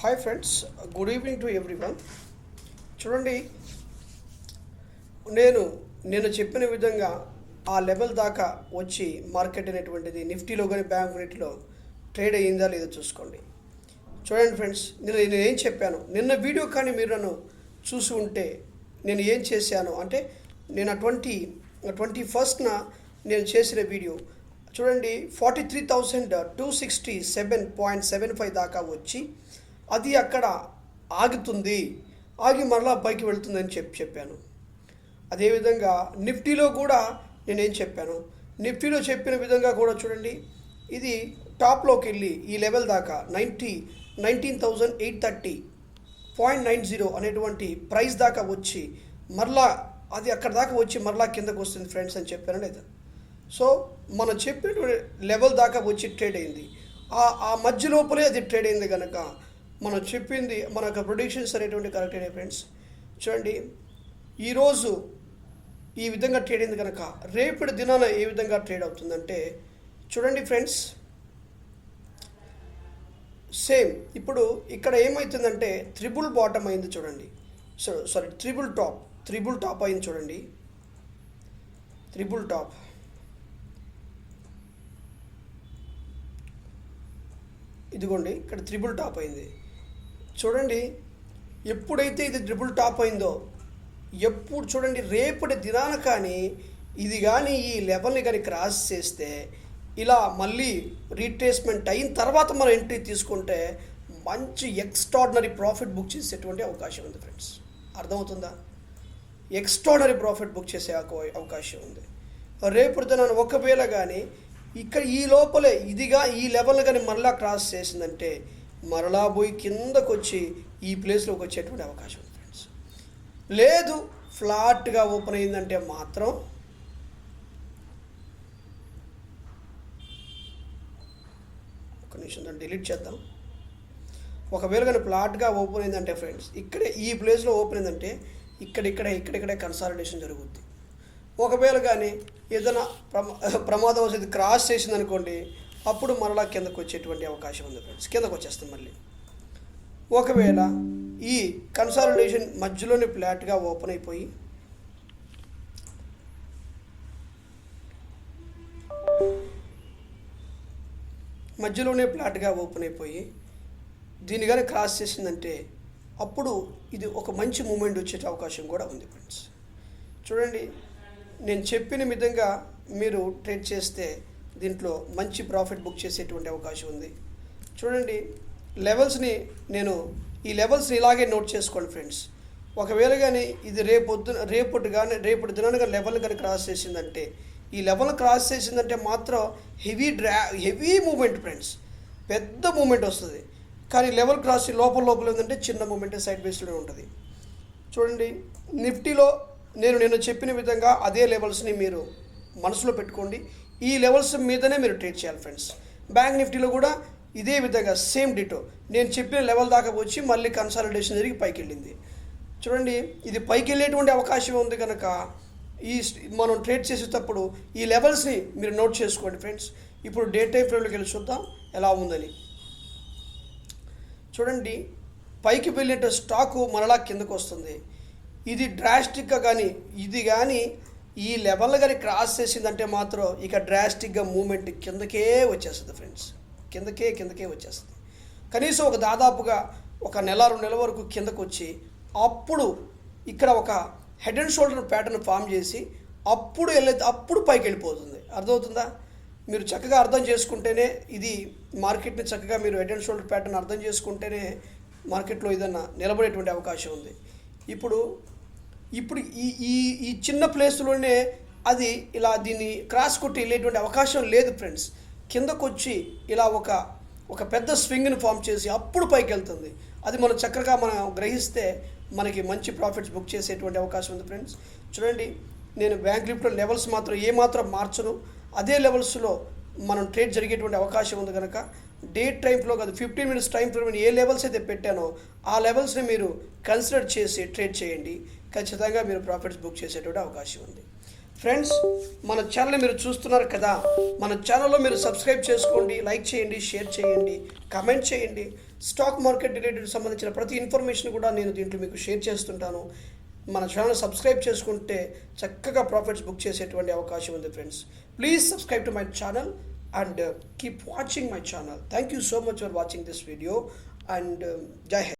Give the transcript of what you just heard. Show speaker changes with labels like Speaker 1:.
Speaker 1: Hi friends, good evening to everyone. చూడండి, నేను చెప్పిన విధంగా ఆ లెవెల్ దాకా వచ్చి మార్కెట్ అనేటువంటిది నిఫ్టీలో కానీ బ్యాంక్ నిఫ్టీలో ట్రేడ్ అయ్యిందా లేదో చూసుకోండి. చూడండి ఫ్రెండ్స్, నేను ఏం చెప్పాను నిన్న వీడియో కానీ మీరు నన్ను చూసి ఉంటే నేను ఏం చేశాను అంటే నేను 21st నేను చేసిన వీడియో చూడండి. 43,267.75 దాకా వచ్చి అది అక్కడ ఆగి మరలా పైకి వెళ్తుందని చెప్పాను. అదేవిధంగా నిఫ్టీలో కూడా నేనేం చెప్పాను, నిఫ్టీలో చెప్పిన విధంగా కూడా చూడండి, ఇది టాప్లోకి వెళ్ళి ఈ లెవెల్ దాకా 19,830.90 అనేటువంటి ప్రైస్ దాకా వచ్చి మరలా అది అక్కడ దాకా వచ్చి మరలా కిందకు వస్తుంది ఫ్రెండ్స్ అని చెప్పాను లేదా. సో మనం చెప్పిన లెవెల్ దాకా వచ్చి ట్రేడ్ అయింది. ఆ మధ్య లోపలే అది ట్రేడ్ అయింది కనుక మనం చెప్పింది మన ప్రొడిక్షన్స్ అనేటువంటి కరెక్ట్ అయినాయి ఫ్రెండ్స్. చూడండి, ఈరోజు ఈ విధంగా ట్రేడ్ అయింది కనుక రేపటి దినాన ఏ విధంగా ట్రేడ్ అవుతుందంటే చూడండి ఫ్రెండ్స్, సేమ్ ఇప్పుడు ఇక్కడ ఏమవుతుందంటే త్రిబుల్ బాటమ్ అయింది చూడండి. త్రిబుల్ టాప్ అయింది చూడండి. త్రిబుల్ టాప్ ఇదిగోండి, ఇక్కడ త్రిబుల్ టాప్ అయింది చూడండి. ఎప్పుడైతే ఇది ట్రిపుల్ టాప్ అయిందో ఎప్పుడు చూడండి రేపటి దినాన కానీ ఇది కానీ ఈ లెవెల్ని కానీ క్రాస్ చేస్తే ఇలా మళ్ళీ రీట్రేస్మెంట్ అయిన తర్వాత మనం ఎంట్రీ తీసుకుంటే మంచి ఎక్స్ట్రాడినరీ ప్రాఫిట్ బుక్ చేసేటువంటి అవకాశం ఉంది ఫ్రెండ్స్. అర్థమవుతుందా? ఎక్స్ట్రాడినరీ ప్రాఫిట్ బుక్ చేసే అవకాశం ఉంది రేపటి దినాన. ఒకవేళ కానీ ఇక్కడ ఈ లోపలే ఇదిగా ఈ లెవెల్ కానీ మరలా క్రాస్ చేసిందంటే మరలా పోయి కిందకు వచ్చి ఈ ప్లేస్లోకి వచ్చేటువంటి అవకాశం ఉంది ఫ్రెండ్స్. లేదు ఫ్లాట్గా ఓపెన్ అయిందంటే మాత్రం ఒక నిమిషం దాన్ని డిలీట్ చేద్దాం. ఒకవేళ కానీ ఫ్లాట్గా ఓపెన్ అయిందంటే ఫ్రెండ్స్ ఇక్కడే ఈ ప్లేస్లో ఓపెన్ అయిందంటే ఇక్కడిక్కడే కన్సాలిడేషన్ జరుగుద్ది. ఒకవేళ కానీ ఏదైనా ప్రమాదం వచ్చేది క్రాస్ చేసింది అనుకోండి, అప్పుడు మరలా కిందకు వచ్చేటువంటి అవకాశం ఉంది ఫ్రెండ్స్. కిందకు వచ్చేస్తాం మళ్ళీ. ఒకవేళ ఈ కన్సాలిడేషన్ మధ్యలోనే ఫ్లాట్గా ఓపెన్ అయిపోయి దీన్ని కానీ క్రాస్ చేసిందంటే అప్పుడు ఇది ఒక మంచి మూమెంట్ వచ్చే అవకాశం కూడా ఉంది ఫ్రెండ్స్. చూడండి, నేను చెప్పిన విధంగా మీరు ట్రేడ్ చేస్తే దీంట్లో మంచి ప్రాఫిట్ బుక్ చేసేటువంటి అవకాశం ఉంది. చూడండి, ఈ లెవెల్స్ని ఇలాగే నోట్ చేసుకోండి ఫ్రెండ్స్. ఒకవేళ కానీ ఇది రేపటి దినాన కానీ లెవెల్ కానీ క్రాస్ చేసిందంటే ఈ లెవెల్ క్రాస్ చేసిందంటే మాత్రం హెవీ మూమెంట్ ఫ్రెండ్స్, పెద్ద మూమెంట్ వస్తుంది. కానీ లెవెల్ క్రాస్ లోపల ఏంటంటే చిన్న మూమెంట్ సైడ్ బేస్లోనే ఉంటుంది. చూడండి, నిఫ్టీలో నేను చెప్పిన విధంగా అదే లెవెల్స్ని మీరు మనసులో పెట్టుకోండి. ఈ లెవెల్స్ మీదనే మీరు ట్రేడ్ చేయాలి ఫ్రెండ్స్. బ్యాంక్ నిఫ్టీలో కూడా ఇదే విధంగా సేమ్ డిటో నేను చెప్పిన లెవెల్ దాకా వచ్చి మళ్ళీ కన్సాలిడేషన్ జరిగి పైకి వెళ్ళింది. చూడండి, ఇది పైకి వెళ్ళేటువంటి అవకాశం ఉంది కనుక మనం ట్రేడ్ చేసేటప్పుడు ఈ లెవెల్స్ని మీరు నోట్ చేసుకోండి ఫ్రెండ్స్. ఇప్పుడు డే టైం ఫ్రేమ్లోకి వెళ్ళి చూద్దాం ఎలా ఉందని. చూడండి, పైకి వెళ్ళేట స్టాకు మరలా కిందకు వస్తుంది. ఇది డ్రాస్టిక్గా కానీ ఈ లెవెల్ కానీ క్రాస్ చేసిందంటే మాత్రం ఇక డ్రాస్టిక్గా మూమెంట్ కిందకే వచ్చేస్తుంది ఫ్రెండ్స్. కిందకే వచ్చేస్తుంది. కనీసం దాదాపుగా ఒక నెల 2 నెలల వరకు కిందకు వచ్చి అప్పుడు ఇక్కడ ఒక head and shoulder pattern form చేసి అప్పుడు పైకి వెళ్ళిపోతుంది. అర్థమవుతుందా? మీరు చక్కగా అర్థం చేసుకుంటేనే ఇది మార్కెట్ని చక్కగా మీరు హెడ్ అండ్ షోల్డర్ ప్యాటర్న్ అర్థం చేసుకుంటేనే మార్కెట్లో ఏదన్నా నిలబడేటువంటి అవకాశం ఉంది. ఇప్పుడు ఈ చిన్న ప్లేస్లోనే అది ఇలా దీన్ని క్రాస్ కొట్టి వెళ్ళేటువంటి అవకాశం లేదు ఫ్రెండ్స్. కిందకు వచ్చి ఇలా ఒక పెద్ద స్వింగ్ని ఫామ్ చేసి అప్పుడు పైకి వెళ్తుంది. అది మనం చక్కగా గ్రహిస్తే మనకి మంచి ప్రాఫిట్స్ బుక్ చేసేటువంటి అవకాశం ఉంది ఫ్రెండ్స్. చూడండి, నేను బ్యాంక్ నిఫ్టీలో లెవెల్స్ మాత్రం ఏమాత్రం మార్చను. అదే లెవెల్స్లో మనం ట్రేడ్ జరిగేటువంటి అవకాశం ఉంది కనుక డే టైంలో కాదు 15 minutes time frame A levels అయితే పెట్టానో ఆ లెవెల్స్ని మీరు కన్సిడర్ చేసి ట్రేడ్ చేయండి. ఖచ్చితంగా మీరు ప్రాఫిట్స్ బుక్ చేసేటువంటి అవకాశం ఉంది ఫ్రెండ్స్. మన ఛానల్ని మీరు చూస్తున్నారు కదా, మన ఛానల్లో మీరు సబ్స్క్రైబ్ చేసుకోండి, లైక్ చేయండి, షేర్ చేయండి, కమెంట్ చేయండి. స్టాక్ మార్కెట్ రిలేటెడ్ సంబంధించిన ప్రతి ఇన్ఫర్మేషన్ కూడా నేను దీంట్లో మీకు షేర్ చేస్తుంటాను. మన ఛానల్ సబ్స్క్రైబ్ చేసుకుంటే చక్కగా ప్రాఫిట్స్ బుక్ చేసేటువంటి అవకాశం ఉంది friends. Please subscribe to my channel and keep watching my channel. Thank you so much for watching this video and Jai Hind.